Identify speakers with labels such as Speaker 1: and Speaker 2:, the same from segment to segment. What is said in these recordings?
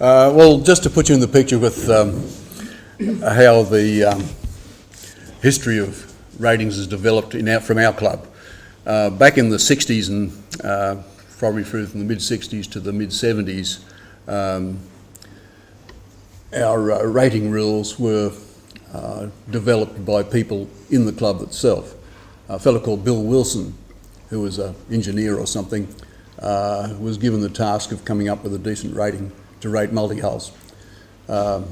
Speaker 1: Well, just to put you in the picture with how the history of ratings has developed from our club. Back in the 60s and probably through from the mid-60s to the mid-70s, our rating rules were developed by people in the club itself. A fellow called Bill Wilson, who was an engineer or something, was given the task of coming up with a decent rating to rate multi-hulls. Bill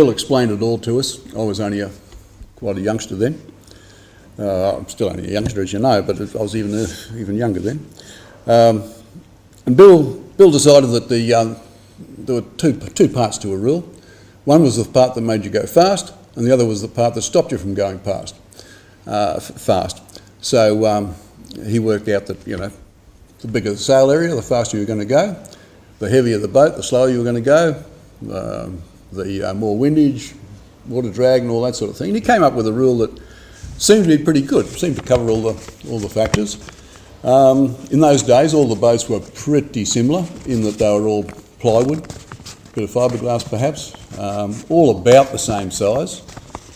Speaker 1: explained it all to us. I was only quite a youngster then. I'm still only a youngster, as you know, but I was even younger then. And Bill decided that there were two parts to a rule. One was the part that made you go fast, and the other was the part that stopped you from going fast. So he worked out that, the bigger the sail area, the faster you were going to go. The heavier the boat, the slower you were going to go. The more windage, water drag, and all that sort of thing. And he came up with a rule that seemed to be pretty good. Seemed to cover all the factors. In those days, all the boats were pretty similar in that they were all plywood, bit of fiberglass perhaps, all about the same size,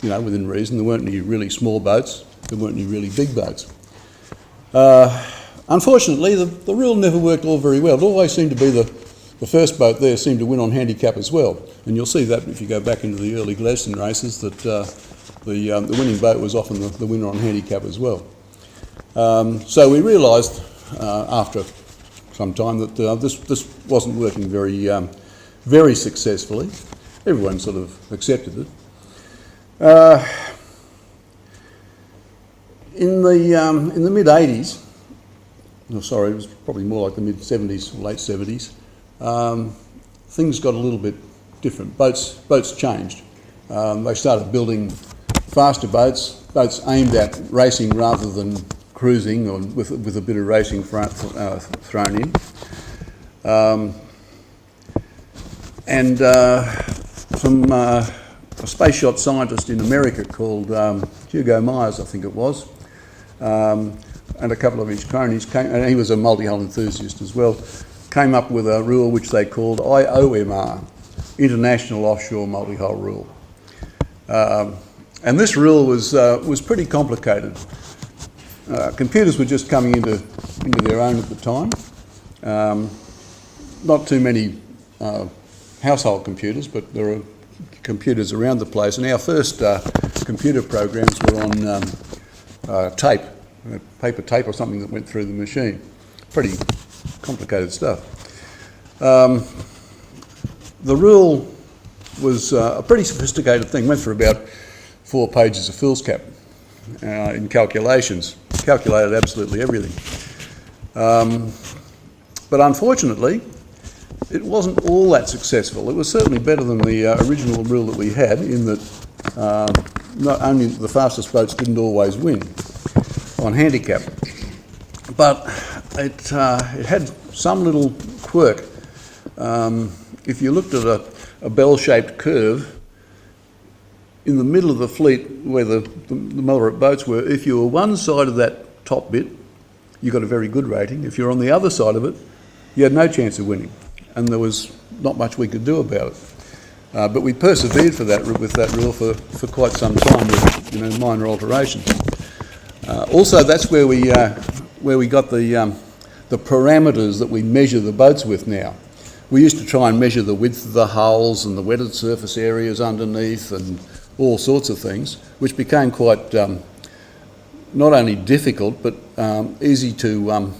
Speaker 1: within reason. There weren't any really small boats. There weren't any really big boats. Unfortunately, the rule never worked all very well. It always seemed to be the first boat there seemed to win on handicap as well. And you'll see that if you go back into the early Gladstone races, that the winning boat was often the winner on handicap as well. So we realised after some time that this wasn't working very successfully. Everyone sort of accepted it. In the mid-80s, it was probably more like the mid-70s, late 70s, things got a little bit different. Boats changed. They started building faster boats aimed at racing rather than cruising, or with a bit of racing thrown in. From a space yacht scientist in America called Hugo Myers, I think it was, and a couple of his cronies came, and he was a multi-hull enthusiast as well, came up with a rule which they called IOMR, International Offshore Multi-Hull Rule. And this rule was pretty complicated. Computers were just coming into their own at the time. Not too many household computers, but there were computers around the place. And our first computer programs were on tape, paper tape or something that went through the machine. Pretty complicated stuff. The rule was a pretty sophisticated thing. Went for about 4 pages of foolscap in calculations. Calculated absolutely everything. But unfortunately, it wasn't all that successful. It was certainly better than the original rule that we had, in that not only the fastest boats didn't always win on handicap, but it had some little quirk. If you looked at a bell-shaped curve, in the middle of the fleet where the moderate boats were, if you were one side of that top bit, you got a very good rating. If you're on the other side of it, you had no chance of winning, and there was not much we could do about it. But we persevered with that rule for quite some time with minor alterations. Also, that's where we got the parameters that we measure the boats with now. We used to try and measure the width of the hulls and the wetted surface areas underneath and all sorts of things, which became quite not only difficult but easy to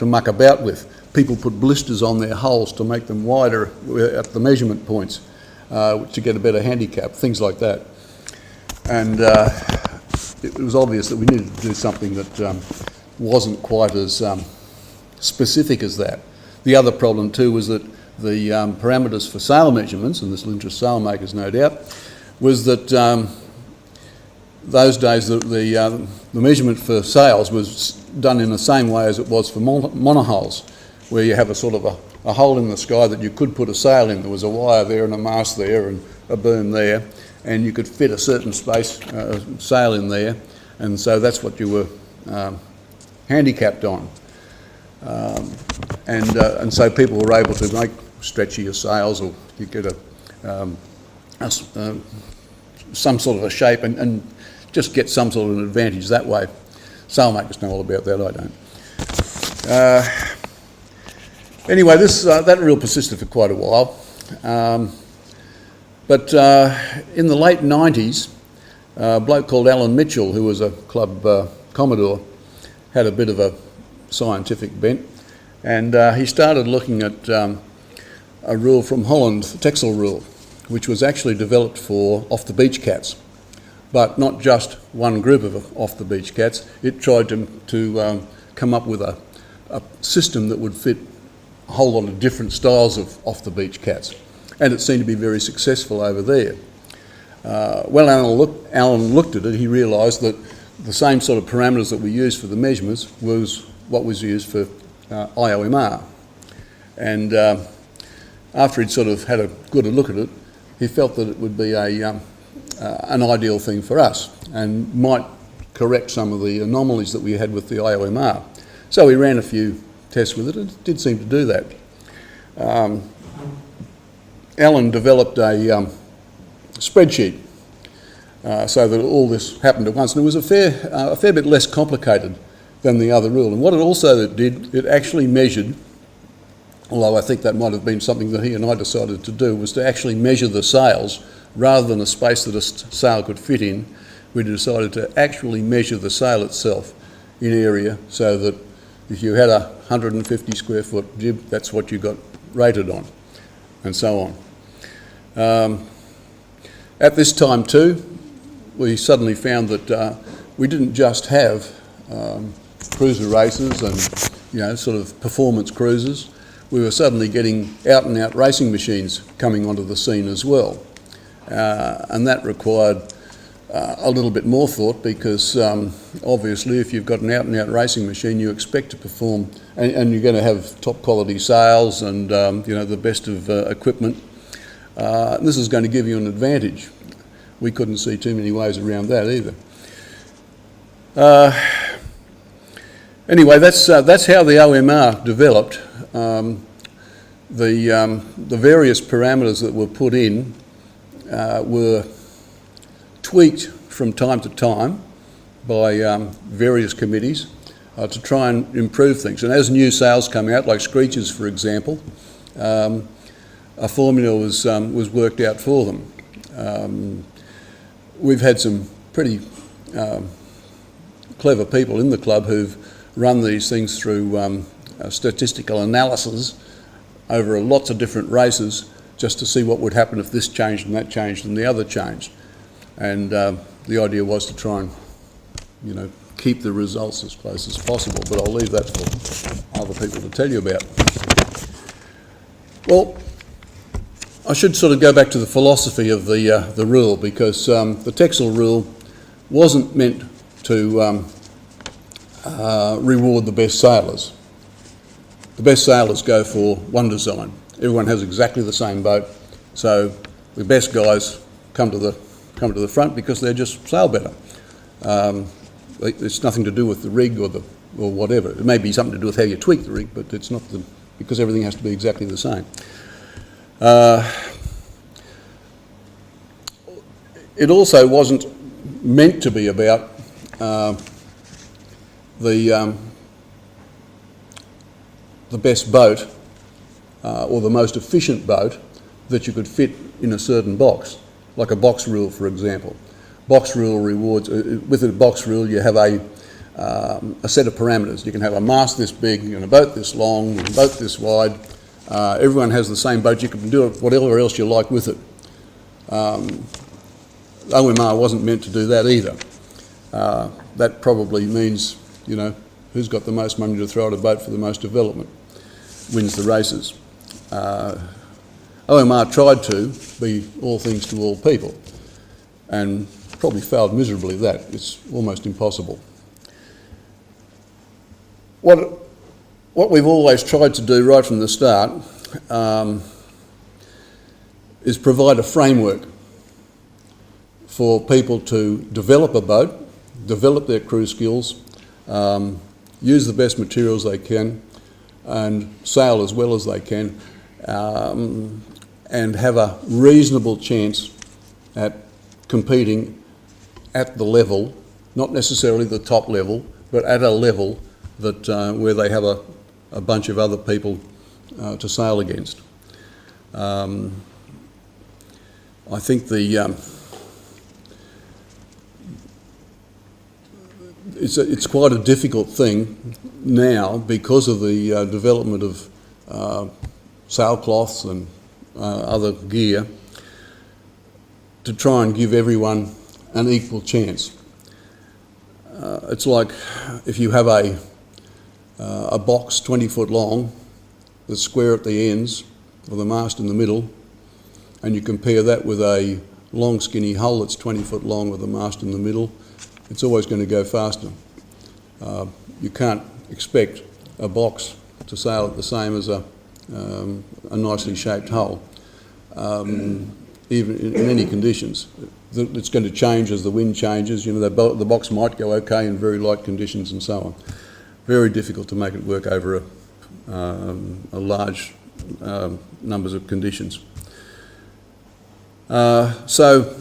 Speaker 1: muck about with. People put blisters on their hulls to make them wider at the measurement points to get a better handicap, things like that. And it was obvious that we needed to do something that wasn't quite as specific as that. The other problem too was that the parameters for sail measurements, and this will interest sail makers no doubt, was that those days the measurement for sails was done in the same way as it was for monohulls, where you have a sort of a hole in the sky that you could put a sail in. There was a wire there and a mast there and a boom there, and you could fit a certain space sail in there, and so that's what you were handicapped on. And so people were able to make stretchier sails, or you get some sort of a shape and just get some sort of an advantage that way. Sailmakers know all about that, I don't. Anyway, that reel persisted for quite a while. But in the late 90s, a bloke called Alan Mitchell, who was a club commodore, had a bit of a scientific bent, and he started looking at a rule from Holland, the Texel rule, which was actually developed for off-the-beach cats, but not just one group of off-the-beach cats. It tried to come up with a system that would fit a whole lot of different styles of off-the-beach cats, and it seemed to be very successful over there. When Alan looked at it, he realised that the same sort of parameters that we used for the measurements was what was used for IOMR. And after he'd sort of had a good look at it, he felt that it would be an ideal thing for us and might correct some of the anomalies that we had with the IOMR. So we ran a few tests with it, and it did seem to do that. Alan developed a spreadsheet so that all this happened at once, and it was a fair bit less complicated than the other rule. And what it also did, it actually measured, although I think that might have been something that he and I decided to do, was to actually measure the sails rather than a space that a sail could fit in. We decided to actually measure the sail itself in area, so that if you had a 150 square foot jib, that's what you got rated on, and so on. At this time too, we suddenly found that we didn't just have cruiser races and sort of performance cruisers. We were suddenly getting out and out racing machines coming onto the scene as well, and that required a little bit more thought, because obviously if you've got an out and out racing machine, you expect to perform, and you're going to have top quality sails and the best of equipment. This is going to give you an advantage. We couldn't see too many ways around that either. Anyway, that's how the OMR developed. The various parameters that were put in were tweaked from time to time by various committees to try and improve things. And as new sails come out, like Screechers for example, a formula was worked out for them. We've had some pretty clever people in the club who've run these things through statistical analysis over lots of different races, just to see what would happen if this changed and that changed and the other changed. And the idea was to try and, keep the results as close as possible, but I'll leave that for other people to tell you about. Well, I should sort of go back to the philosophy of the rule, because the Texel rule wasn't meant to reward the best sailors. The best sailors go for one design. Everyone has exactly the same boat, so the best guys come to the front because they just sail better. It's nothing to do with the rig or whatever. It may be something to do with how you tweak the rig, but it's not because everything has to be exactly the same. It also wasn't meant to be about the best boat or the most efficient boat that you could fit in a certain box, like a box rule, for example. Box rule rewards, with a box rule you have a set of parameters. You can have a mast this big, and a boat this long, and a boat this wide. Everyone has the same boat. You can do whatever else you like with it. OMR wasn't meant to do that either. That probably means, who's got the most money to throw at a boat for the most development wins the races. OMR tried to be all things to all people, and probably failed miserably at that. It's almost impossible. What we've always tried to do right from the start is provide a framework for people to develop a boat, develop their crew skills, use the best materials they can, and sail as well as they can, and have a reasonable chance at competing at the level, not necessarily the top level, but at a level that where they have a bunch of other people to sail against. I think it's quite a difficult thing now because of the development of sailcloths and other gear to try and give everyone an equal chance. It's like if you have a box 20 foot long that's square at the ends with a mast in the middle, and you compare that with a long skinny hull that's 20 foot long with a mast in the middle, it's always going to go faster. You can't expect a box to sail at the same as a nicely shaped hull, even in any conditions. It's going to change as the wind changes. You know, the box might go okay in very light conditions and so on. Very difficult to make it work over a large numbers of conditions. So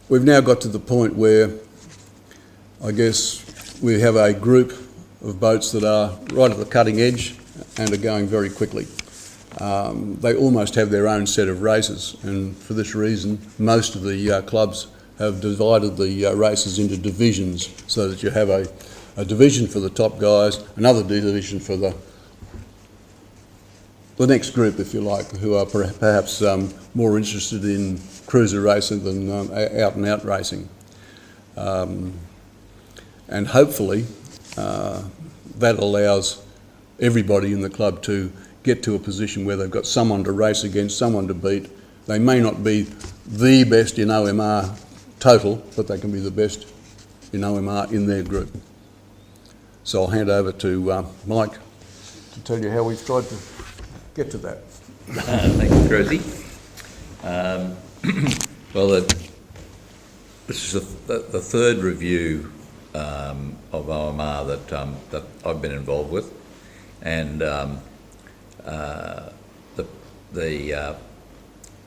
Speaker 1: we've now got to the point where I guess we have a group of boats that are right at the cutting edge and are going very quickly. They almost have their own set of races, and for this reason most of the clubs have divided the races into divisions so that you have a division for the top guys, another division for the next group, if you like, who are perhaps more interested in cruiser racing than out and out racing. And hopefully that allows everybody in the club to get to a position where they've got someone to race against, someone to beat. They may not be the best in OMR total, but they can be the best in OMR in their group. So I'll hand over to Mike to tell you how we've tried to get to that.
Speaker 2: Thank you, Cruzy. Well, this is the third review of OMR that I've been involved with, and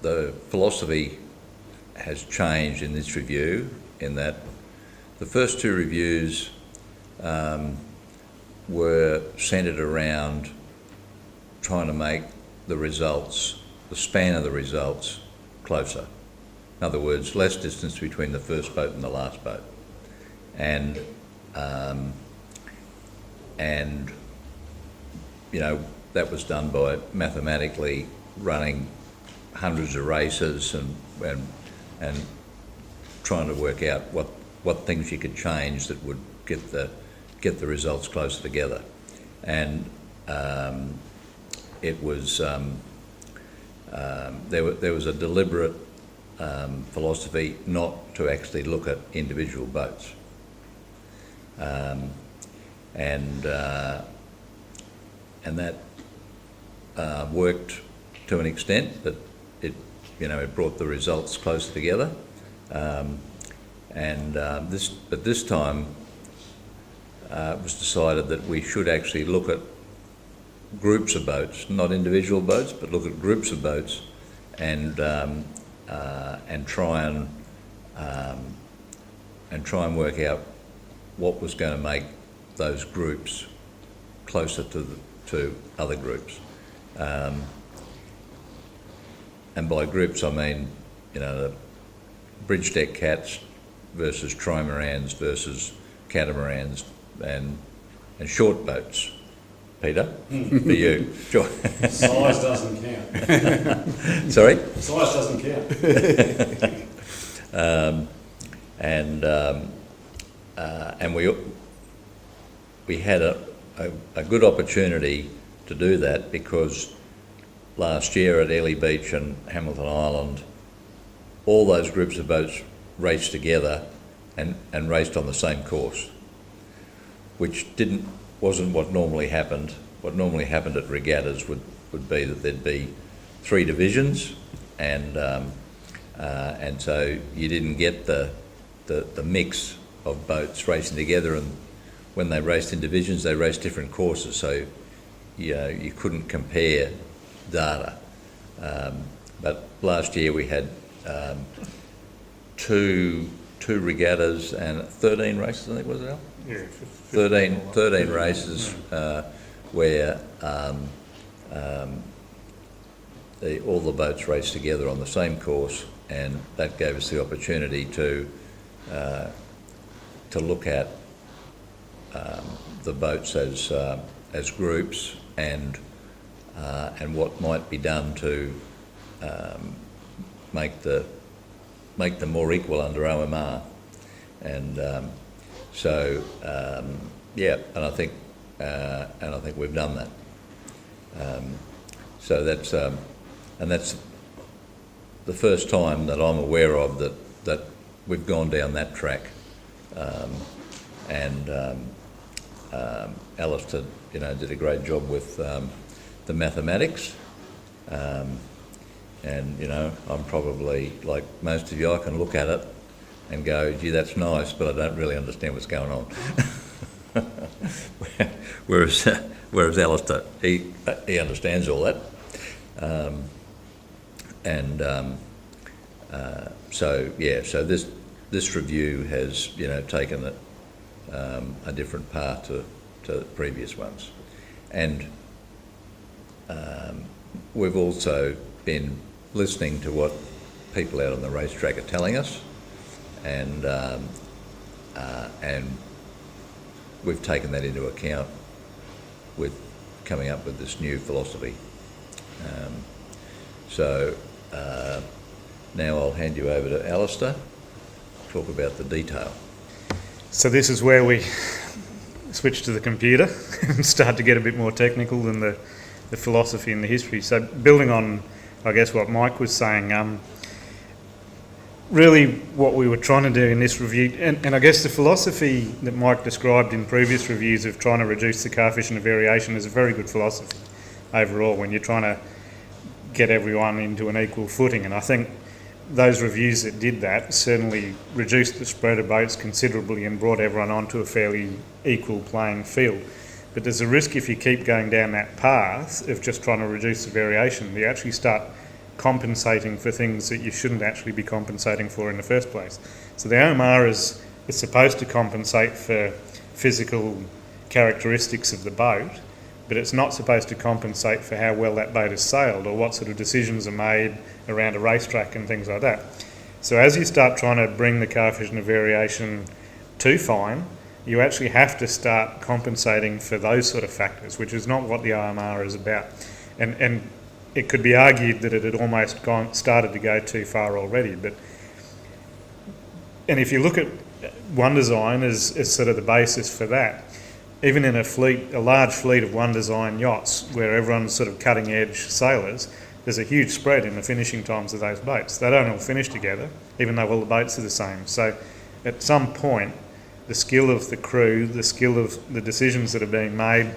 Speaker 2: the philosophy has changed in this review in that the first two reviews were centred around trying to make the results, the span of the results, closer. In other words, less distance between the first boat and the last boat. And you know, that was done by mathematically running hundreds of races and trying to work out what things you could change that would get the results closer together. And it was there was a deliberate philosophy not to actually look at individual boats, and that worked to an extent, but it brought the results closer together. This time it was decided that we should actually look at groups of boats, not individual boats, but look at groups of boats, and try and work out what was going to make those groups closer to other groups. And by groups I mean, the bridge deck cats versus trimarans versus catamarans and short boats. Peter, for you. Sure.
Speaker 3: Size doesn't count.
Speaker 2: Sorry?
Speaker 3: Size doesn't count.
Speaker 2: And we had a good opportunity to do that because last year at Airlie Beach and Hamilton Island, all those groups of boats raced together and raced on the same course, which wasn't what normally happened. What normally happened at regattas would be that there'd be three divisions, and so you didn't get the mix of boats racing together. And when they raced in divisions, they raced different courses. So you couldn't compare data. But last year we had two regattas and 13 races, I think, was it, Al?
Speaker 4: Yeah,
Speaker 2: 13 races where all the boats raced together on the same course, and that gave us the opportunity to look at the boats as groups and what might be done to make them more equal under OMR, and yeah, and I think we've done that. So that's the first time that I'm aware of that we've gone down that track, and Alistair, did a great job with the mathematics, and I'm probably like most of you. I can look at it and go, gee, that's nice, but I don't really understand what's going on. whereas Alistair, he understands all that, so this review has taken it a different path to the previous ones, and we've also been listening to what people out on the racetrack are telling us, and we've taken that into account with coming up with this new philosophy. Now I'll hand you over to Alistair to talk about the detail.
Speaker 4: So this is where we switch to the computer and start to get a bit more technical than the philosophy and the history. So building on, I guess, what Mike was saying, really what we were trying to do in this review, and I guess the philosophy that Mike described in previous reviews of trying to reduce the coefficient of variation is a very good philosophy overall when you're trying to get everyone into an equal footing. And I think those reviews that did that certainly reduced the spread of boats considerably and brought everyone onto a fairly equal playing field. But there's a risk if you keep going down that path of just trying to reduce the variation, you actually start compensating for things that you shouldn't actually be compensating for in the first place. So the OMR is supposed to compensate for physical characteristics of the boat, but it's not supposed to compensate for how well that boat is sailed or what sort of decisions are made around a racetrack and things like that. So as you start trying to bring the coefficient of variation too fine, you actually have to start compensating for those sort of factors, which is not what the OMR is about. And it could be argued that it had almost started to go too far already. And if you look at One Design as sort of the basis for that, even in a large fleet of One Design yachts where everyone's sort of cutting edge sailors, there's a huge spread in the finishing times of those boats. They don't all finish together, even though all the boats are the same. So at some point, the skill of the crew, the skill of the decisions that are being made,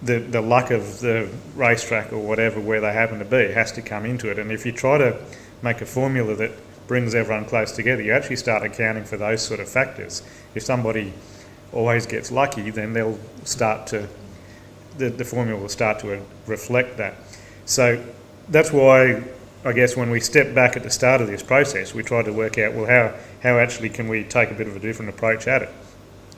Speaker 4: the luck of the racetrack or whatever where they happen to be has to come into it. And if you try to make a formula that brings everyone close together, you actually start accounting for those sort of factors. If somebody always gets lucky, then they'll start to, the formula will start to reflect that. So that's why, I guess, when we stepped back at the start of this process, we tried to work out, well, how actually can we take a bit of a different approach at it?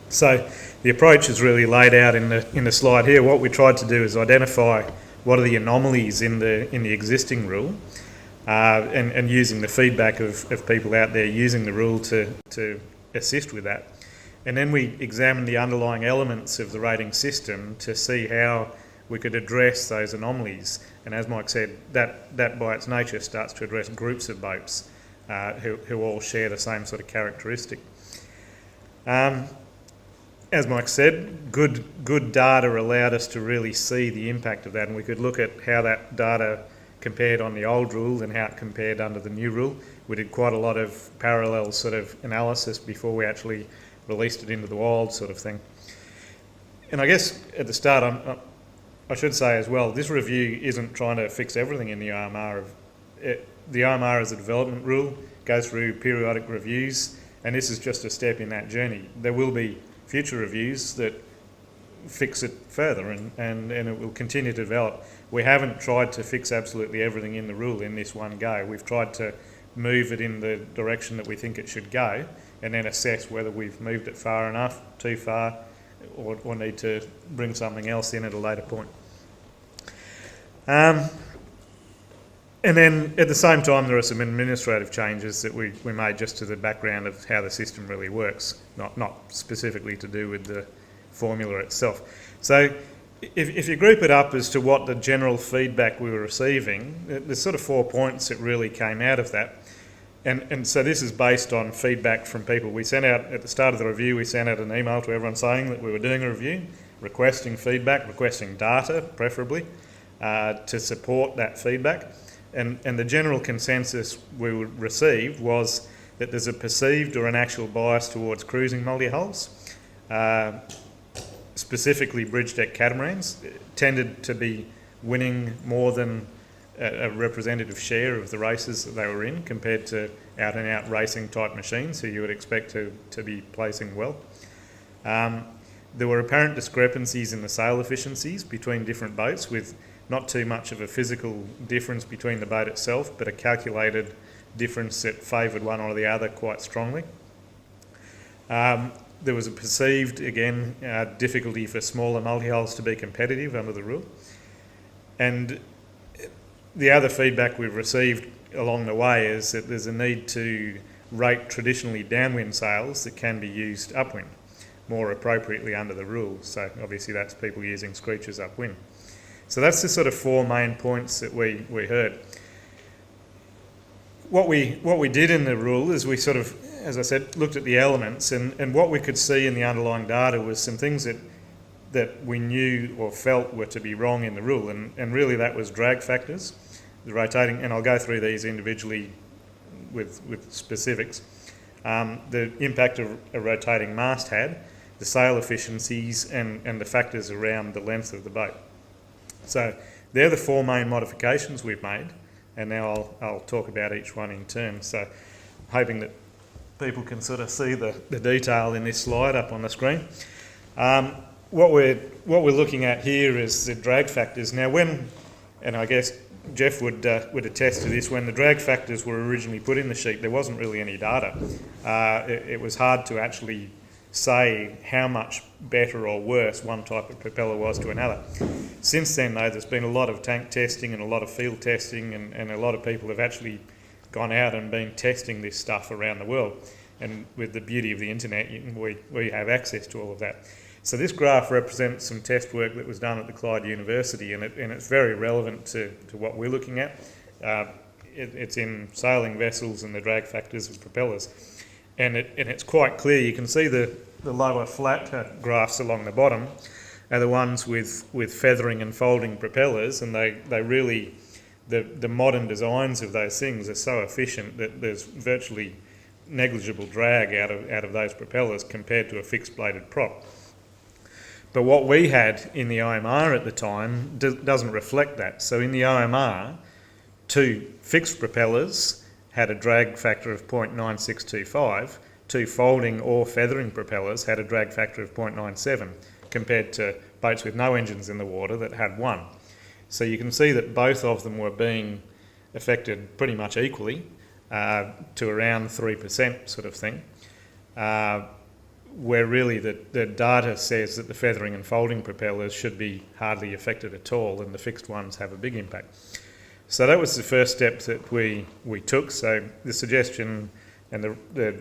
Speaker 4: So the approach is really laid out in the slide here. What we tried to do is identify what are the anomalies in the existing rule, and using the feedback of people out there using the rule to assist with that. And then we examined the underlying elements of the rating system to see how we could address those anomalies. And as Mike said, that by its nature starts to address groups of boats who all share the same sort of characteristic. As Mike said, good data allowed us to really see the impact of that, and we could look at how that data compared on the old rule and how it compared under the new rule. We did quite a lot of parallel sort of analysis before we actually released it into the wild sort of thing. And I guess at the start, I should say as well, this review isn't trying to fix everything in the OMR. The OMR is a development rule, goes through periodic reviews, and this is just a step in that journey. There will be future reviews that fix it further, and it will continue to develop. We haven't tried to fix absolutely everything in the rule in this one go. We've tried to move it in the direction that we think it should go, and then assess whether we've moved it far enough, too far, or need to bring something else in at a later point. And then at the same time, there are some administrative changes that we made just to the background of how the system really works, not specifically to do with the formula itself. So if you group it up as to what the general feedback we were receiving, there's sort of 4 points that really came out of that. And so this is based on feedback from people. We sent out, at the start of the review, we sent out an email to everyone saying that we were doing a review, requesting feedback, requesting data, preferably, to support that feedback. And the general consensus we received was that there's a perceived or an actual bias towards cruising multi-hulls, specifically bridge deck catamarans tended to be winning more than a representative share of the races that they were in compared to out and out racing type machines who you would expect to be placing well. There were apparent discrepancies in the sail efficiencies between different boats, with not too much of a physical difference between the boat itself, but a calculated difference that favoured one or the other quite strongly. There was a perceived, again, difficulty for smaller multi-hulls to be competitive under the rule. And the other feedback we've received along the way is that there's a need to rate traditionally downwind sails that can be used upwind more appropriately under the rules. So obviously that's people using screechers upwind. So that's the sort of 4 main points that we heard. What we did in the rule is we sort of, as I said, looked at the elements, and what we could see in the underlying data was some things that we knew or felt were to be wrong in the rule, and really that was drag factors, the rotating, and I'll go through these individually with specifics. The impact a rotating mast had, the sail efficiencies, and the factors around the length of the boat. So they're the 4 main modifications we've made, and now I'll talk about each one in turn. So hoping that people can sort of see the detail in this slide up on the screen. What we're looking at here is the drag factors. Now and I guess Jeff would attest to this, when the drag factors were originally put in the sheet, there wasn't really any data. It was hard to actually say how much better or worse one type of propeller was to another. Since then, though, there's been a lot of tank testing and a lot of field testing, and a lot of people have actually gone out and been testing this stuff around the world. And with the beauty of the internet, we have access to all of that. So this graph represents some test work that was done at the Clyde University, and it's very relevant to what we're looking at. It's in sailing vessels and the drag factors of propellers. And it's quite clear. You can see the lower flat graphs along the bottom are the ones with feathering and folding propellers, and they really, the modern designs of those things are so efficient that there's virtually negligible drag out of those propellers compared to a fixed bladed prop. But what we had in the OMR at the time doesn't reflect that. So in the OMR, 2 fixed propellers had a drag factor of 0.9625, 2 folding or feathering propellers had a drag factor of 0.97, compared to boats with no engines in the water that had 1. So you can see that both of them were being affected pretty much equally, to around 3% sort of thing, where really the data says that the feathering and folding propellers should be hardly affected at all, and the fixed ones have a big impact. So that was the first step that we took. So the suggestion and the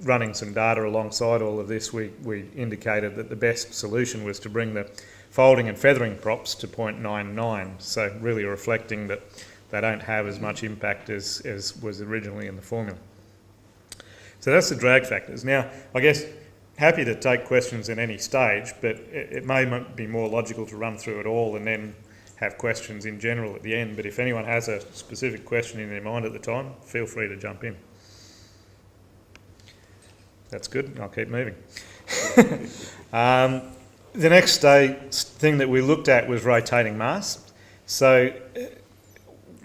Speaker 4: running some data alongside all of this, we indicated that the best solution was to bring the folding and feathering props to 0.99, so really reflecting that they don't have as much impact as was originally in the formula. So that's the drag factors. Now, I guess happy to take questions at any stage, but it may be more logical to run through it all and then have questions in general at the end. But if anyone has a specific question in their mind at the time, feel free to jump in. That's good. I'll keep moving. The next thing that we looked at was rotating mast. So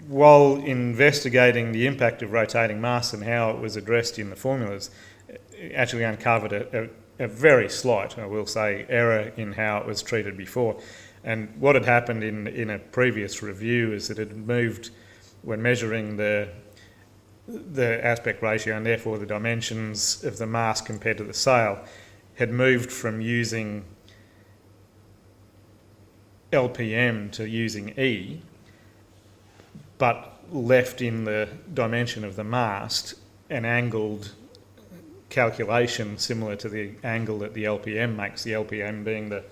Speaker 4: while investigating the impact of rotating mast and how it was addressed in the formulas, it actually uncovered a very slight, I will say, error in how it was treated before. And what had happened in a previous review is that it had moved, when measuring the aspect ratio and therefore the dimensions of the mast compared to the sail, had moved from using LPM to using E, but left in the dimension of the mast an angled calculation similar to the angle that the LPM makes, the LPM being the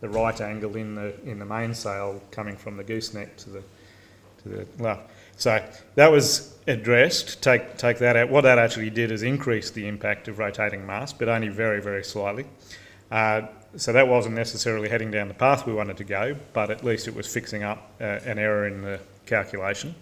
Speaker 4: right angle in the mainsail coming from the gooseneck to the luff. So that was addressed. Take that out. What that actually did is increase the impact of rotating mast, but only very, very slightly. So that wasn't necessarily heading down the path we wanted to go, but at least it was fixing up an error in the calculation.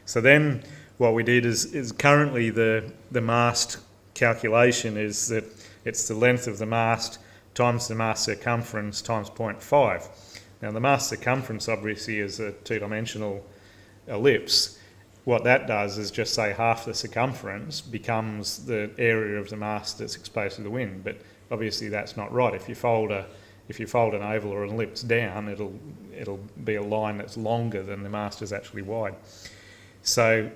Speaker 4: So then what we did is currently the mast calculation is that it's the length of the mast times the mast circumference times 0.5. Now the mast circumference obviously is a two-dimensional ellipse. What that does is just say half the circumference becomes the area of the mast that's exposed to the wind, but obviously that's not right. If you fold an oval or an ellipse down, it'll be a line that's longer than the mast is actually wide. So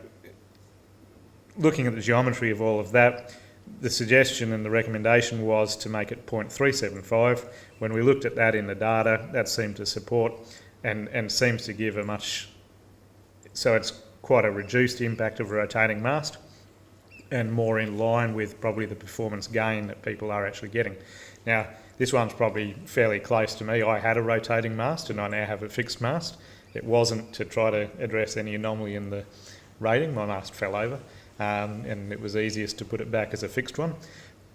Speaker 4: looking at the geometry of all of that, the suggestion and the recommendation was to make it 0.375. When we looked at that in the data, that seemed to support and seems to give so it's quite a reduced impact of a rotating mast and more in line with probably the performance gain that people are actually getting. Now, this one's probably fairly close to me. I had a rotating mast and I now have a fixed mast. It wasn't to try to address any anomaly in the rating. My mast fell over. And it was easiest to put it back as a fixed one.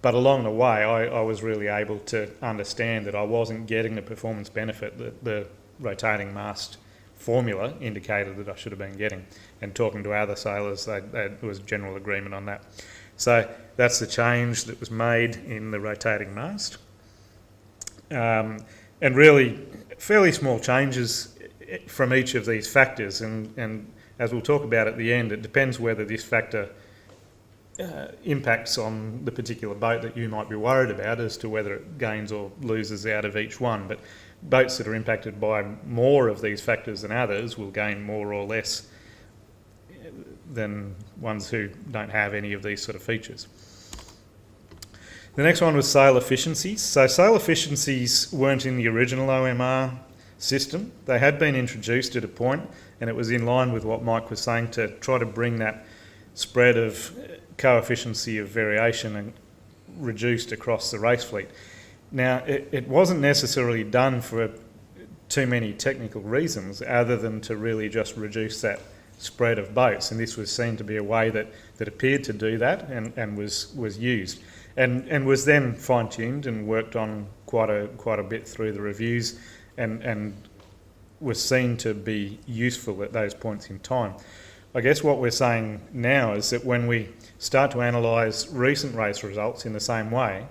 Speaker 4: But along the way, I was really able to understand that I wasn't getting the performance benefit that the rotating mast formula indicated that I should have been getting. And talking to other sailors, there was general agreement on that. So that's the change that was made in the rotating mast. And really, fairly small changes from each of these factors. And as we'll talk about at the end, it depends whether this factor impacts on the particular boat that you might be worried about as to whether it gains or loses out of each one. But boats that are impacted by more of these factors than others will gain more or less than ones who don't have any of these sort of features. The next one was sail efficiencies. So sail efficiencies weren't in the original OMR system. They had been introduced at a point, and it was in line with what Mike was saying to try to bring that spread of coefficiency of variation and reduced across the race fleet. Now, it wasn't necessarily done for too many technical reasons other than to really just reduce that spread of boats, and this was seen to be a way that appeared to do that and was used and was then fine-tuned and worked on quite a bit through the reviews and was seen to be useful at those points in time. I guess what we're saying now is that when we start to analyse recent race results in the same way,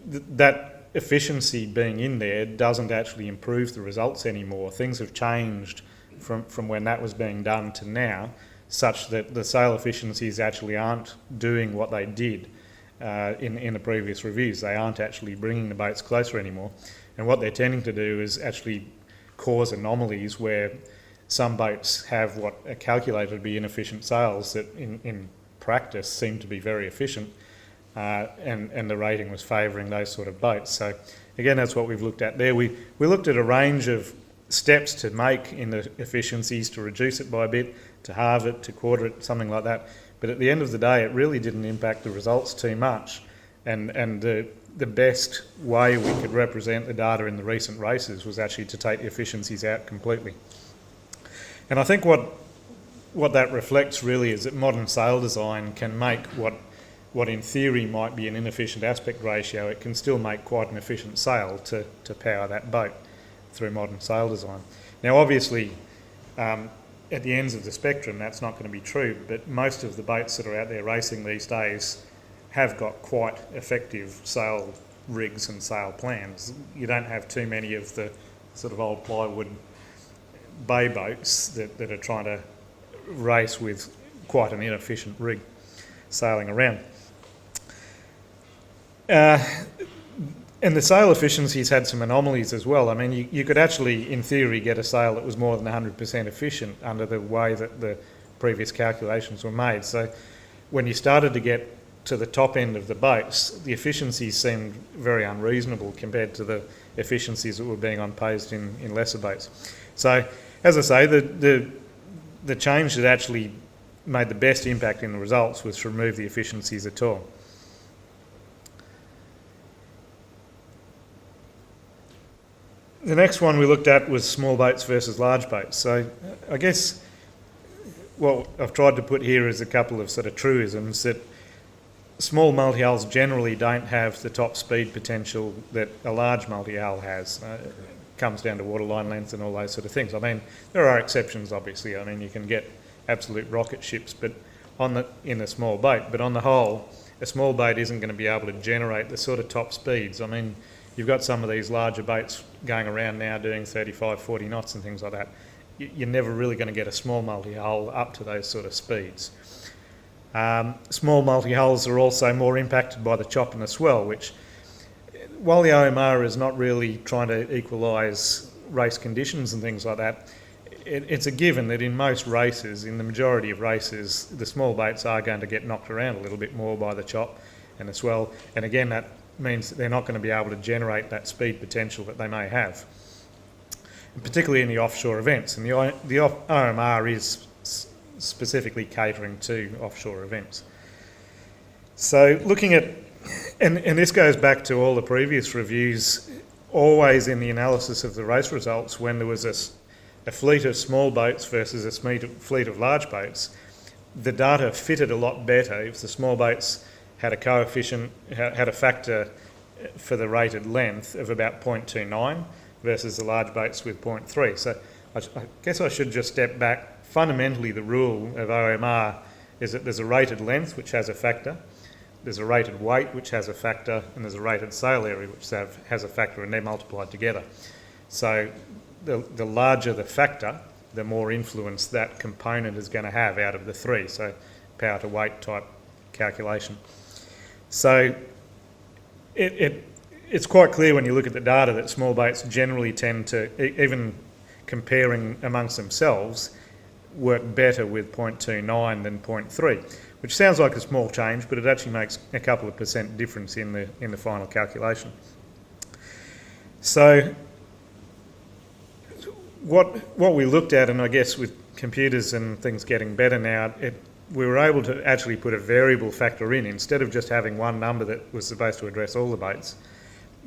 Speaker 4: that efficiency being in there doesn't actually improve the results anymore. Things have changed from when that was being done to now, such that the sail efficiencies actually aren't doing what they did in the previous reviews. They aren't actually bringing the boats closer anymore. And what they're tending to do is actually cause anomalies where some boats have what are calculated to be inefficient sails that in practice seem to be very efficient, and the rating was favouring those sort of boats. So again, that's what we've looked at there. We looked at a range of steps to make in the efficiencies to reduce it by a bit, to halve it, to quarter it, something like that. But at the end of the day, it really didn't impact the results too much. And the best way we could represent the data in the recent races was actually to take the efficiencies out completely. And I think what that reflects really is that modern sail design can make what in theory might be an inefficient aspect ratio, it can still make quite an efficient sail to power that boat through modern sail design. Now obviously at the ends of the spectrum that's not going to be true, but most of the boats that are out there racing these days have got quite effective sail rigs and sail plans. You don't have too many of the sort of old plywood bay boats that are trying to race with quite an inefficient rig sailing around. And the sail efficiencies had some anomalies as well. I mean, you could actually, in theory, get a sail that was more than 100% efficient under the way that the previous calculations were made. So when you started to get to the top end of the boats, the efficiencies seemed very unreasonable compared to the efficiencies that were being imposed in lesser boats. So, as I say, the change that actually made the best impact in the results was to remove the efficiencies at all. The next one we looked at was small boats versus large boats. So I guess what I've tried to put here is a couple of sort of truisms that small multi-hulls generally don't have the top speed potential that a large multi-hull has. It comes down to waterline length and all those sort of things. I mean, there are exceptions, obviously. I mean, you can get absolute rocket ships but in a small boat, but on the whole, a small boat isn't going to be able to generate the sort of top speeds. I mean, you've got some of these larger boats going around now doing 35, 40 knots and things like that. You're never really going to get a small multi-hull up to those sort of speeds. Small multi-hulls are also more impacted by the chop and the swell, which, while the OMR is not really trying to equalise race conditions and things like that, it's a given that in most races, in the majority of races, the small boats are going to get knocked around a little bit more by the chop and the swell. And again, that means that they're not going to be able to generate that speed potential that they may have, and particularly in the offshore events. And the OMR is specifically catering to offshore events. So looking at, and this goes back to all the previous reviews, always in the analysis of the race results, when there was a fleet of small boats versus a fleet of large boats, the data fitted a lot better if the small boats had a coefficient, had a factor for the rated length of about 0.29 versus the large boats with 0.3. So I guess I should just step back. Fundamentally, the rule of OMR is that there's a rated length which has a factor, there's a rated weight which has a factor, and there's a rated sail area which has a factor, and they're multiplied together. So the larger the factor, the more influence that component is going to have out of the three. So power to weight type calculation. So it's quite clear when you look at the data that small boats generally tend to, even comparing amongst themselves, work better with 0.29 than 0.3, which sounds like a small change, but it actually makes a couple of % difference in the final calculation. So what we looked at, and I guess with computers and things getting better now, we were able to actually put a variable factor in. Instead of just having one number that was supposed to address all the boats,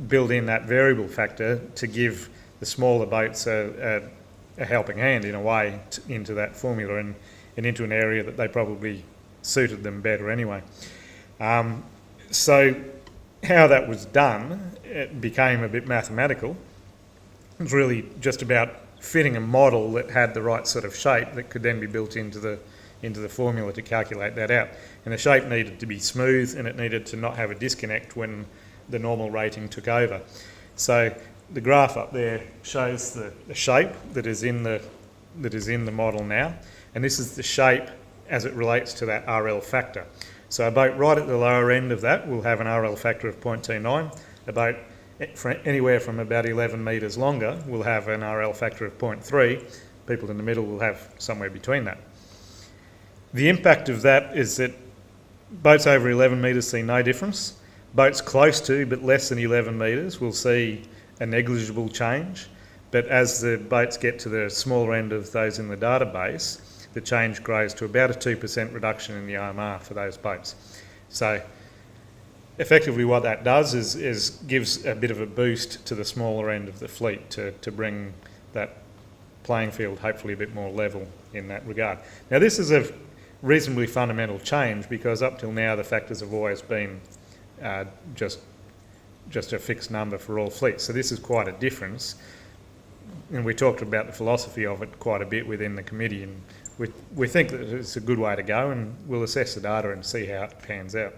Speaker 4: build in that variable factor to give the smaller boats a helping hand in a way into that formula and into an area that they probably suited them better anyway. So how that was done, it became a bit mathematical. It was really just about fitting a model that had the right sort of shape that could then be built into the formula to calculate that out. And the shape needed to be smooth, and it needed to not have a disconnect when the normal rating took over. So the graph up there shows the shape that is in the model now, and this is the shape as it relates to that RL factor. So a boat right at the lower end of that will have an RL factor of 0.29. A boat anywhere from about 11 metres longer will have an RL factor of 0.3. People in the middle will have somewhere between that. The impact of that is that boats over 11 metres see no difference. Boats close to but less than 11 metres will see a negligible change, but as the boats get to the smaller end of those in the database, the change grows to about a 2% reduction in the OMR for those boats. So effectively what that does is gives a bit of a boost to the smaller end of the fleet to bring that playing field hopefully a bit more level in that regard. Now this is a reasonably fundamental change because up till now the factors have always been just a fixed number for all fleets. So this is quite a difference, and we talked about the philosophy of it quite a bit within the committee, and we think that it's a good way to go, and we'll assess the data and see how it pans out.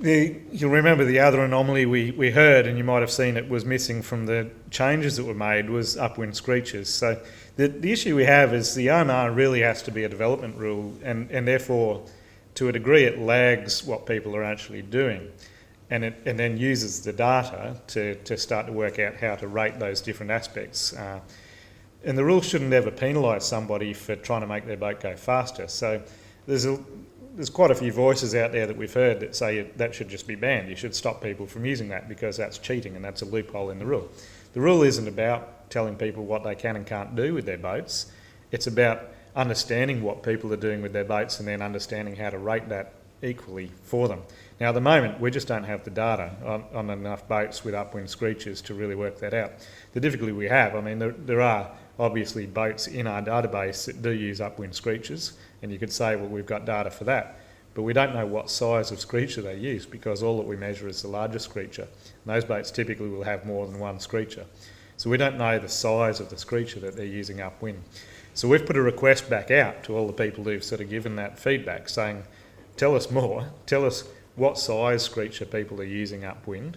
Speaker 4: You'll remember the other anomaly we heard, and you might have seen it was missing from the changes that were made, was upwind screeches. So the issue we have is the OMR really has to be a development rule, and therefore to a degree it lags what people are actually doing, and then uses the data to start to work out how to rate those different aspects. And the rules shouldn't ever penalise somebody for trying to make their boat go faster. So there's quite a few voices out there that we've heard that say that should just be banned. You should stop people from using that because that's cheating and that's a loophole in the rule. The rule isn't about telling people what they can and can't do with their boats. It's about understanding what people are doing with their boats and then understanding how to rate that equally for them. Now, at the moment, we just don't have the data on enough boats with upwind screeches to really work that out. The difficulty we have, I mean, there are obviously boats in our database that do use upwind screeches, and you could say, well, we've got data for that. But we don't know what size of screecher they use because all that we measure is the largest screecher. And those boats typically will have more than one screecher. So we don't know the size of the screecher that they're using upwind. So we've put a request back out to all the people who've sort of given that feedback saying, tell us more, tell us what size screecher people are using upwind,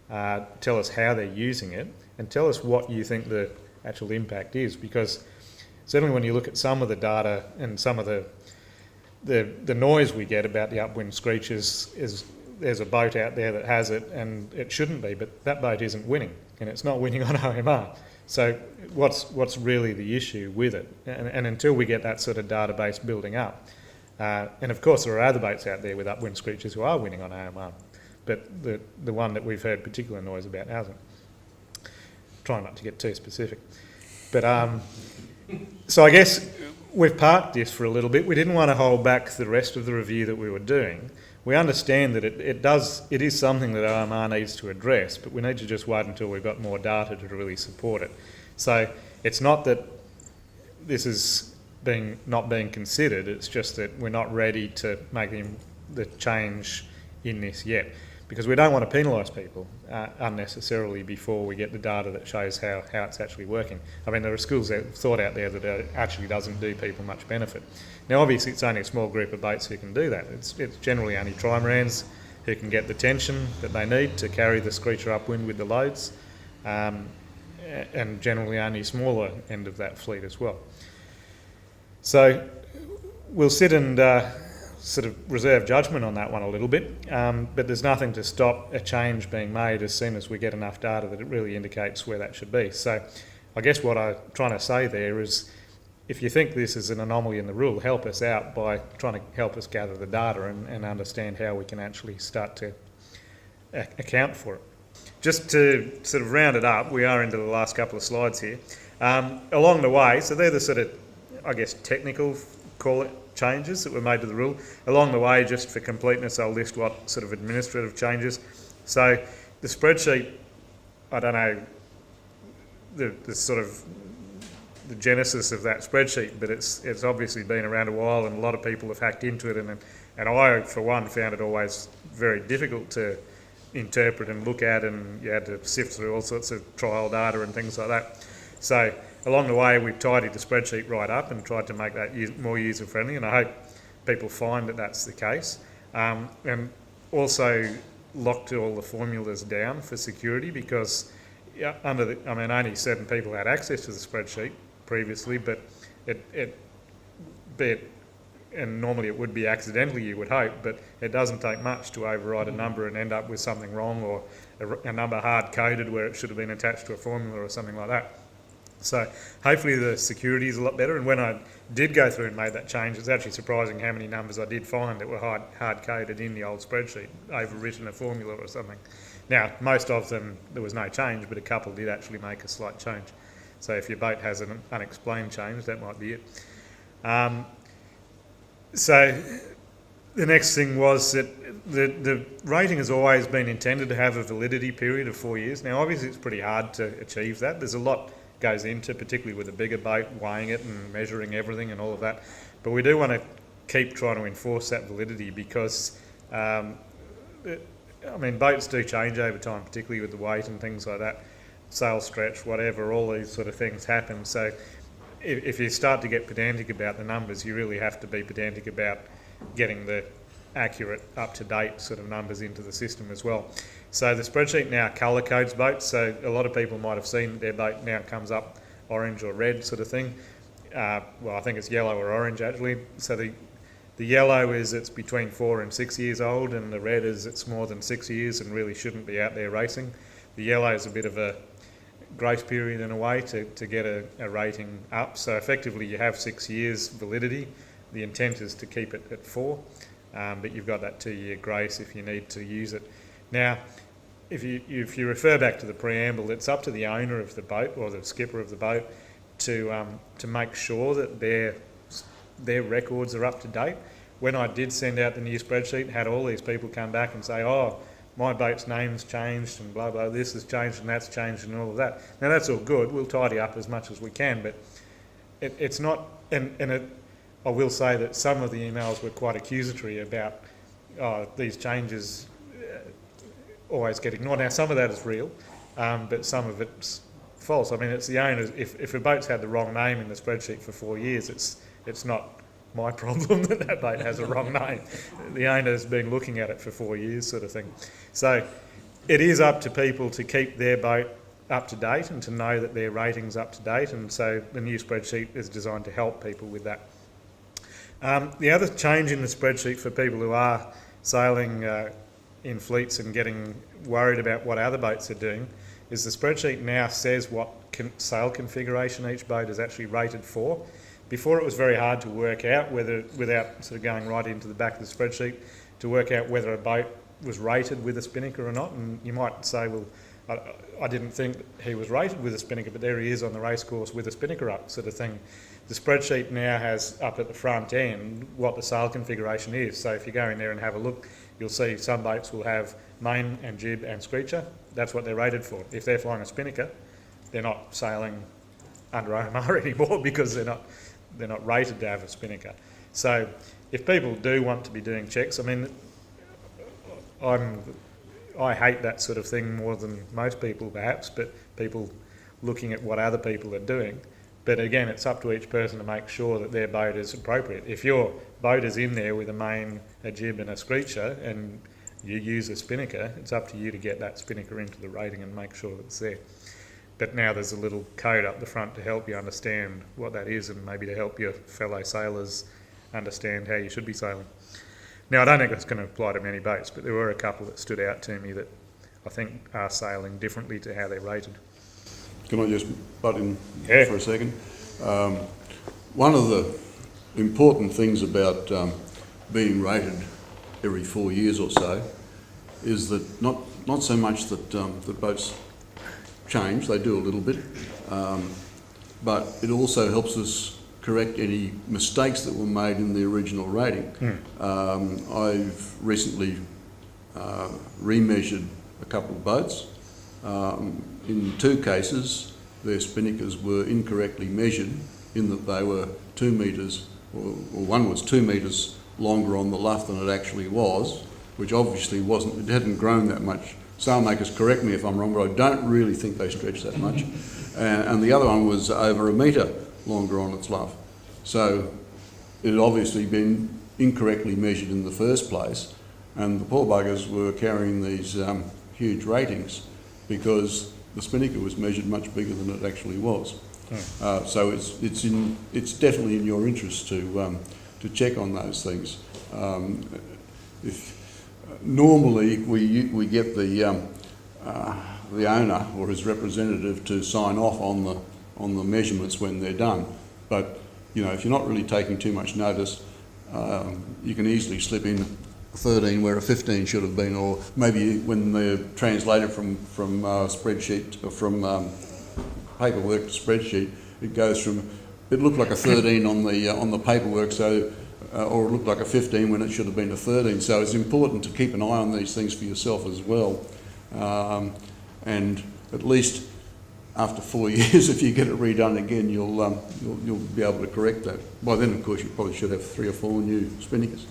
Speaker 4: tell us how they're using it, and tell us what you think the actual impact is, because certainly when you look at some of the data and some of the noise we get about the upwind screeches is there's a boat out there that has it and it shouldn't be, but that boat isn't winning and it's not winning on OMR. So what's really the issue with it? And until we get that sort of database building up, and of course there are other boats out there with upwind screeches who are winning on OMR, but the one that we've heard particular noise about hasn't. Trying not to get too specific. But so I guess we've parked this for a little bit. We didn't want to hold back the rest of the review that we were doing. We understand that it is something that OMR needs to address, but we need to just wait until we've got more data to really support it. So it's not that this is not being considered, it's just that we're not ready to make the change in this yet, because we don't want to penalise people unnecessarily before we get the data that shows how it's actually working. I mean, there are schools that thought out there that it actually doesn't do people much benefit. Now, obviously, it's only a small group of boats who can do that. It's generally only trimarans who can get the tension that they need to carry the screecher upwind with the loads, and generally only smaller end of that fleet as well. So we'll sit and sort of reserve judgment on that one a little bit, but there's nothing to stop a change being made as soon as we get enough data that it really indicates where that should be. So I guess what I'm trying to say there is, if you think this is an anomaly in the rule, help us out by trying to help us gather the data and understand how we can actually start to account for it. Just to sort of round it up, we are into the last couple of slides here. Along the way, so they're the sort of, I guess, technical, call it, changes that were made to the rule. Along the way, just for completeness, I'll list what sort of administrative changes. So the spreadsheet, I don't know the sort of the genesis of that spreadsheet, but it's obviously been around a while and a lot of people have hacked into it, and I, for one, found it always very difficult to interpret and look at, and you had to sift through all sorts of trial data and things like that. So along the way, we've tidied the spreadsheet right up and tried to make that more user-friendly, and I hope people find that that's the case. And also locked all the formulas down for security, because only certain people had access to the spreadsheet previously, but and normally it would be accidentally, you would hope, but it doesn't take much to override a number and end up with something wrong, or a number hard-coded where it should have been attached to a formula or something like that. So hopefully the security is a lot better, and when I did go through and made that change, it's actually surprising how many numbers I did find that were hard-coded in the old spreadsheet, overwritten a formula or something. Now, most of them, there was no change, but a couple did actually make a slight change. So if your boat has an unexplained change, that might be it. So the next thing was that the rating has always been intended to have a validity period of 4 years. Now, obviously, it's pretty hard to achieve that. There's a lot goes into, particularly with a bigger boat, weighing it and measuring everything and all of that. But we do want to keep trying to enforce that validity, because, boats do change over time, particularly with the weight and things like that. Sail stretch, whatever, all these sort of things happen. So if you start to get pedantic about the numbers, you really have to be pedantic about getting the accurate, up-to-date sort of numbers into the system as well. So the spreadsheet now colour codes boats, so a lot of people might have seen their boat now comes up orange or red sort of thing. Well, I think it's yellow or orange actually. So the The yellow is it's between 4 and 6 years old, and the red is it's more than 6 years and really shouldn't be out there racing. The yellow is a bit of a grace period in a way to get a rating up. So effectively you have 6 years validity. The intent is to keep it at 4, but you've got that 2-year grace if you need to use it. Now, if you refer back to the preamble, it's up to the owner of the boat or the skipper of the boat to make sure that their records are up to date. When I did send out the new spreadsheet, had all these people come back and say, oh, my boat's name's changed and blah, blah, this has changed and that's changed and all of that. Now, that's all good. We'll tidy up as much as we can, but it's not... I will say that some of the emails were quite accusatory about these changes always get ignored. Now, some of that is real, but some of it's false. I mean, it's the owner. If a boat's had the wrong name in the spreadsheet for 4 years, it's not my problem that boat has a wrong name. The owner's been looking at it for 4 years, sort of thing. So it is up to people to keep their boat up to date and to know that their rating's up to date, and so the new spreadsheet is designed to help people with that. The other change in the spreadsheet for people who are sailing in fleets and getting worried about what other boats are doing is the spreadsheet now says what sail configuration each boat is actually rated for. Before, it was very hard to work out without sort of going right into the back of the spreadsheet, to work out whether a boat was rated with a spinnaker or not. And you might say, well, I didn't think that he was rated with a spinnaker, but there he is on the race course with a spinnaker up, sort of thing. The spreadsheet now has up at the front end what the sail configuration is. So if you go in there and have a look, you'll see some boats will have main and jib and screecher. That's what they're rated for. If they're flying a spinnaker, they're not sailing under OMR anymore because they're not rated to have a spinnaker. So if people do want to be doing checks, I mean, I hate that sort of thing more than most people perhaps, but people looking at what other people are doing. But again, it's up to each person to make sure that their boat is appropriate. If your boat is in there with a main, a jib and a screecher and you use a spinnaker, it's up to you to get that spinnaker into the rating and make sure that it's there. But now there's a little code up the front to help you understand what that is and maybe to help your fellow sailors understand how you should be sailing. Now, I don't think that's going to apply to many boats, but there were a couple that stood out to me that I think are sailing differently to how they're rated.
Speaker 1: Can I just butt in
Speaker 4: Yeah.
Speaker 1: for a second? One of the important things about being rated every 4 years or so is that not so much that the boats change, they do a little bit, but it also helps us correct any mistakes that were made in the original rating. I've recently remeasured a couple of boats. In 2 cases, their spinnakers were incorrectly measured in that they were 2 metres, or one was 2 metres longer on the luff than it actually was, which obviously wasn't, it hadn't grown that much. Sailmakers, correct me if I'm wrong, but I don't really think they stretched that much. And the other one was over a metre longer on its luff. So it had obviously been incorrectly measured in the first place, and the poor buggers were carrying these huge ratings because the spinnaker was measured much bigger than it actually was. So it's definitely in your interest to check on those things. Normally we get the owner or his representative to sign off on the measurements when they're done, but you know, if you're not really taking too much notice, you can easily slip in a 13 where a 15 should have been, or maybe when they're translated from spreadsheet or from paperwork to spreadsheet, it goes from, it looked like a 13 on the paperwork, so or it looked like a 15 when it should have been a 13. So it's important to keep an eye on these things for yourself as well, and at least after 4 years, if you get it redone again, you'll be able to correct that. By then, of course, you probably should have 3 or 4 new spinnakers.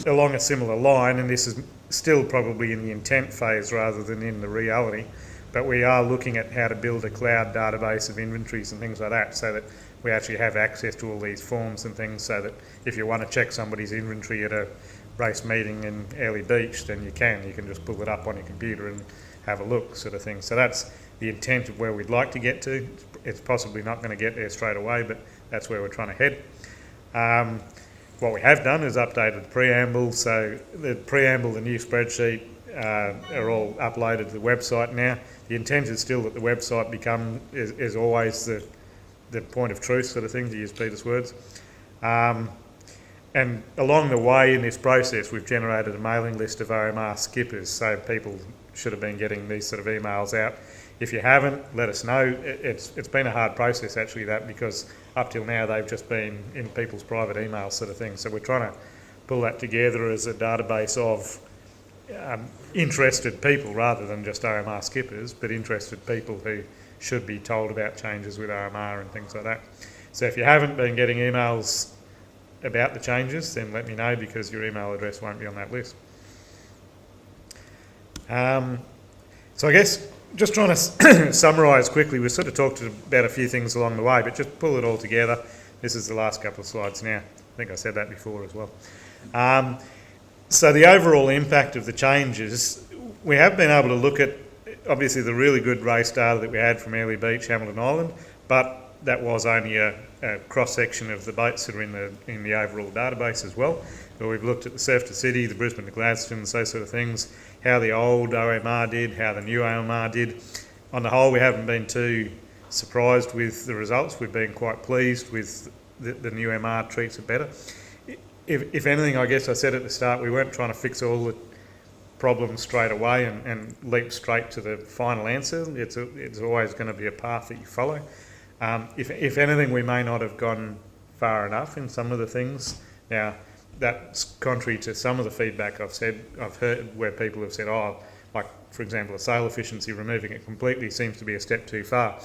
Speaker 4: Along a similar line, and this is still probably in the intent phase rather than in the reality, but we are looking at how to build a cloud database of inventories and things like that, so that we actually have access to all these forms and things, so that if you want to check somebody's inventory at a race meeting in Airlie Beach, then you can just pull it up on your computer and have a look, sort of thing. So that's the intent of where we'd like to get to. It's possibly not going to get there straight away, but that's where we're trying to head. what we have done is updated the preamble. So the preamble, the new spreadsheet, are all uploaded to the website now. The intent is still that the website is always the point of truth sort of thing, to use Peter's words. And along the way in this process, we've generated a mailing list of OMR skippers, so people should have been getting these sort of emails out. If you haven't, let us know. It's been a hard process actually, that, because up till now they've just been in people's private emails sort of thing. So we're trying to pull that together as a database of interested people rather than just OMR skippers, but interested people who should be told about changes with OMR and things like that. So if you haven't been getting emails about the changes, then let me know, because your email address won't be on that list. So I guess just trying to summarise quickly, we've sort of talked about a few things along the way, but just pull it all together. This is the last couple of slides now. I think I said that before as well. So the overall impact of the changes, we have been able to look at obviously the really good race data that we had from Airlie Beach, Hamilton Island, but that was only a cross-section of the boats that are in the overall database as well. But we've looked at the Surf to City, the Brisbane to Gladstone, those sort of things, how the old OMR did, how the new OMR did. On the whole, we haven't been too surprised with the results. We've been quite pleased with the new MR treats it better. If anything, I guess I said at the start, we weren't trying to fix all the problems straight away and leap straight to the final answer. It's always going to be a path that you follow. If anything, we may not have gone far enough in some of the things. Now, that's contrary to some of the feedback I've heard where people have said, like, for example, a sail efficiency, removing it completely seems to be a step too far.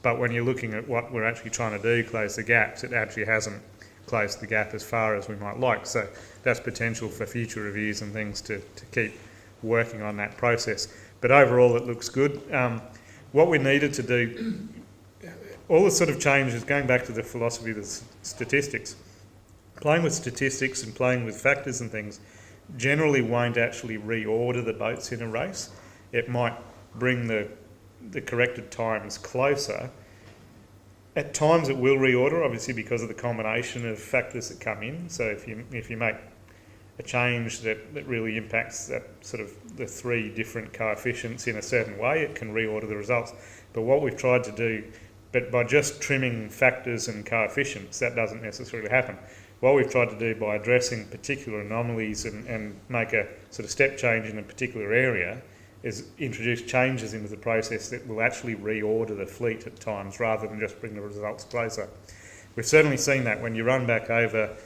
Speaker 4: But when you're looking at what we're actually trying to do, close the gaps, it actually hasn't closed the gap as far as we might like. So that's potential for future reviews and things to keep working on that process. But overall, it looks good. What we needed to do, all the sort of changes, going back to the philosophy of the statistics, playing with statistics and playing with factors and things generally won't actually reorder the boats in a race. It might bring the corrected times closer. At times it will reorder, obviously, because of the combination of factors that come in. So if you make a change that really impacts that sort of the three different coefficients in a certain way, it can reorder the results. But what we've tried to do, but by just trimming factors and coefficients, that doesn't necessarily happen. What we've tried to do by addressing particular anomalies and make a sort of step change in a particular area is introduce changes into the process that will actually reorder the fleet at times rather than just bring the results closer. We've certainly seen that when you run back over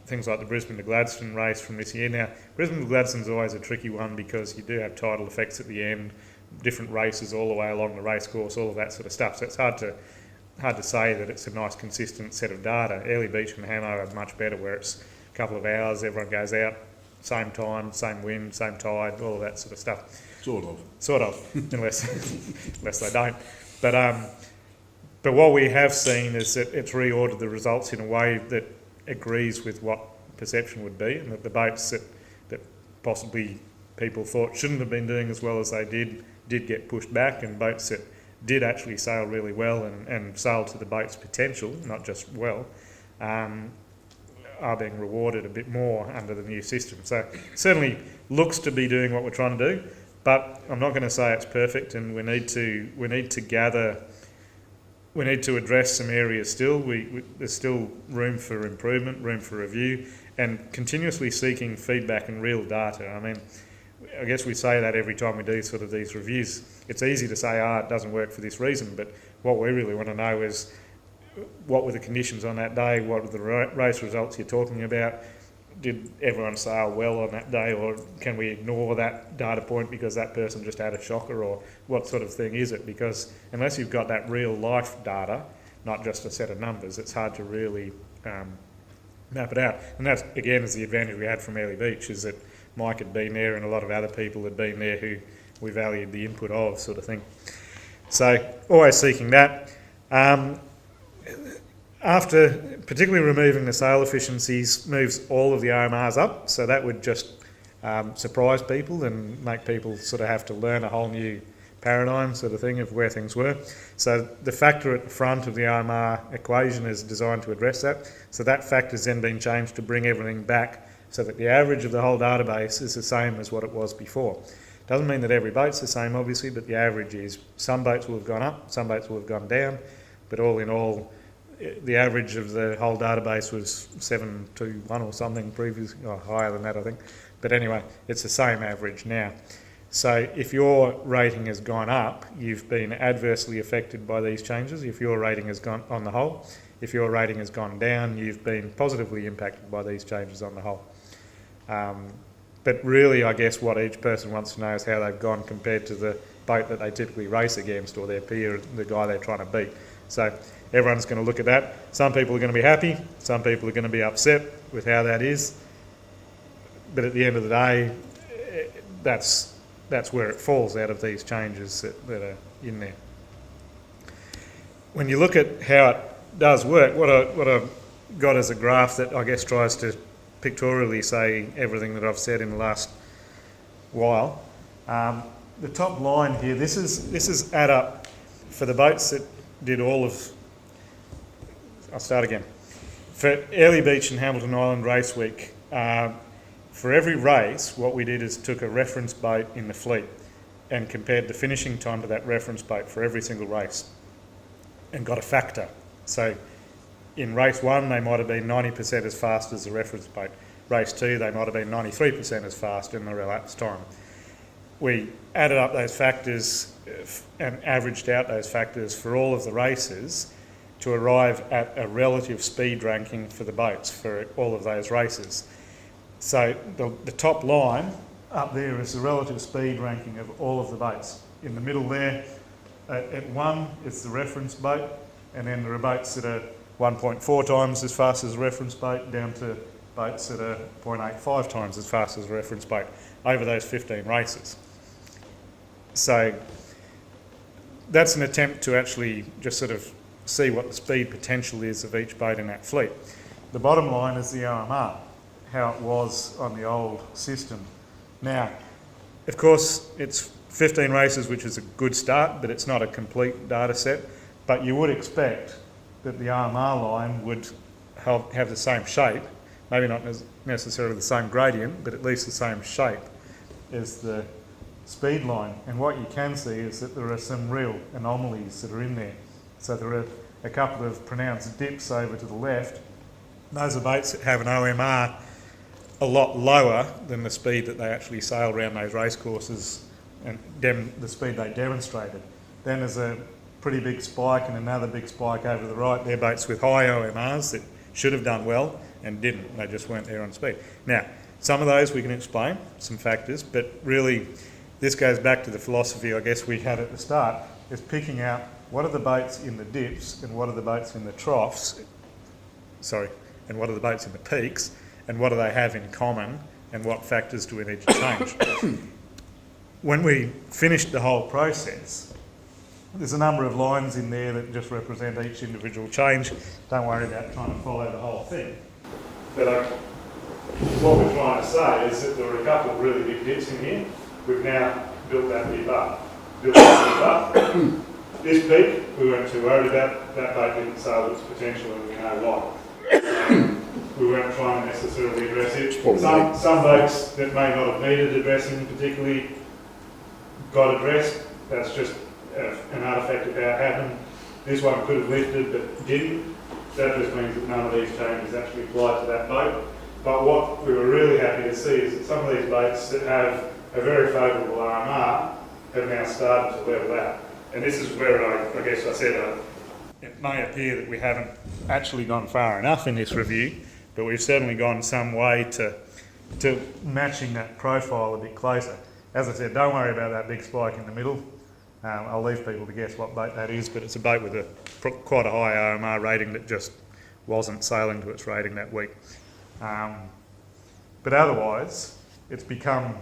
Speaker 4: things like the Brisbane to Gladstone race from this year. Now, Brisbane to Gladstone is always a tricky one because you do have tidal effects at the end, different races all the way along the race course, all of that sort of stuff. So it's hard to say that it's a nice consistent set of data. Airlie Beach and Hamo are much better, where it's a couple of hours, everyone goes out, same time, same wind, same tide, all of that sort of stuff. Sort of, unless they don't. But what we have seen is that it's reordered the results in a way that agrees with what perception would be, and that the boats that possibly people thought shouldn't have been doing as well as they did get pushed back, and boats that did actually sail really well and sail to the boat's potential, not just well, are being rewarded a bit more under the new system. So it certainly looks to be doing what we're trying to do, but I'm not going to say it's perfect, and we need to address some areas still. There's still room for improvement, room for review, and continuously seeking feedback and real data. I mean, I guess we say that every time we do sort of these reviews. It's easy to say, it doesn't work for this reason, but what we really want to know is what were the conditions on that day, what were the race results you're talking about, did everyone sail well on that day, or can we ignore that data point because that person just had a shocker, or what sort of thing is it? Because unless you've got that real life data, not just a set of numbers, it's hard to really map it out. And that, again, is the advantage we had from Airlie Beach, is that Mike had been there and a lot of other people had been there who we valued the input of, sort of thing. So always seeking that. After particularly removing the sail efficiencies moves all of the OMRs up, so that would just surprise people and make people sort of have to learn a whole new paradigm sort of thing of where things were. So the factor at the front of the RMR equation is designed to address that. So that factor has then been changed to bring everything back so that the average of the whole database is the same as what it was before. Doesn't mean that every boat's the same, obviously, but the average is some boats will have gone up, some boats will have gone down, but all in all, the average of the whole database was 7 to 1 or something previously, or higher than that, I think. But anyway, it's the same average now. So if your rating has gone up, you've been adversely affected by these changes. If your rating has gone on the whole, if your rating has gone down, you've been positively impacted by these changes on the whole. But really, I guess what each person wants to know is how they've gone compared to the boat that they typically race against, or their peer, the guy they're trying to beat. So everyone's going to look at that. Some people are going to be happy, some people are going to be upset with how that is. But at the end of the day, that's where it falls out of these changes that are in there. When you look at how it does work, what I've got as a graph that I guess tries to pictorially say everything that I've said in the last while. The top line here, this is add up for the boats that did all of, I'll start again. For Airlie Beach and Hamilton Island Race Week, for every race, what we did is took a reference boat in the fleet and compared the finishing time to that reference boat for every single race and got a factor. So in race 1, they might have been 90% as fast as the reference boat. Race 2, they might have been 93% as fast in the elapsed time. We added up those factors and averaged out those factors for all of the races to arrive at a relative speed ranking for the boats for all of those races. So the top line up there is the relative speed ranking of all of the boats. In the middle there, at 1, it's the reference boat, and then there are boats that are 1.4 times as fast as a reference boat, down to boats that are 0.85 times as fast as a reference boat over those 15 races. So that's an attempt to actually just sort of see what the speed potential is of each boat in that fleet. The bottom line is the RMR, how it was on the old system. Now, of course, it's 15 races, which is a good start, but it's not a complete data set. But you would expect that the RMR line would have the same shape, maybe not necessarily the same gradient, but at least the same shape as the speed line. And what you can see is that there are some real anomalies that are in there. So there are a couple of pronounced dips over to the left. Those are boats that have an OMR a lot lower than the speed that they actually sail around those race courses and the speed they demonstrated. Then there's a pretty big spike and another big spike over to the right. They're boats with high OMRs that should have done well and didn't. They just weren't there on speed. Now, some of those we can explain, some factors, but really this goes back to the philosophy I guess we had at the start, is picking out what are the boats in the dips and what are the boats in the troughs, and what are the boats in the peaks, and what do they have in common, and what factors do we need to change. When we finished the whole process, there's a number of lines in there that just represent each individual change. Don't worry about trying to follow the whole thing. But what we're trying to say is that there are a couple of really big dips in here. We've now built that dip up. This peak, we weren't too worried about. That boat didn't sail its potential, and we know why. We weren't trying to necessarily address it. Some boats that may not have needed addressing particularly got addressed. That's just an artefact of how it happened. This one could have lifted but didn't. That just means that none of these changes actually apply to that boat. But what we were really happy to see is that some of these boats that have a very favourable RMR have now started to level out. And this is where I guess I said it may appear that we haven't actually gone far enough in this review, but we've certainly gone some way to matching that profile a bit closer. As I said, don't worry about that big spike in the middle. I'll leave people to guess what boat that is, but it's a boat with quite a high RMR rating that just wasn't sailing to its rating that week. But otherwise, it's become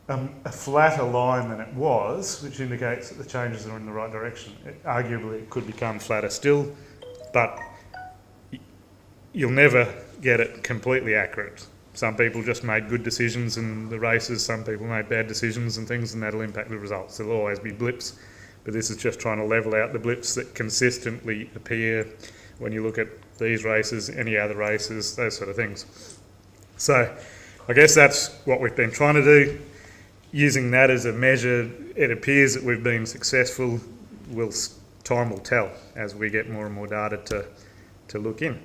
Speaker 4: a flatter line than it was, which indicates that the changes are in the right direction. Arguably, it could become flatter still, but you'll never get it completely accurate. some people just made good decisions in the races, some people made bad decisions and things, and that'll impact the results. There'll always be blips, but this is just trying to level out the blips that consistently appear when you look at these races, any other races, those sort of things. So I guess that's what we've been trying to do. Using that as a measure, it appears that we've been successful. Time will tell as we get more and more data to look in.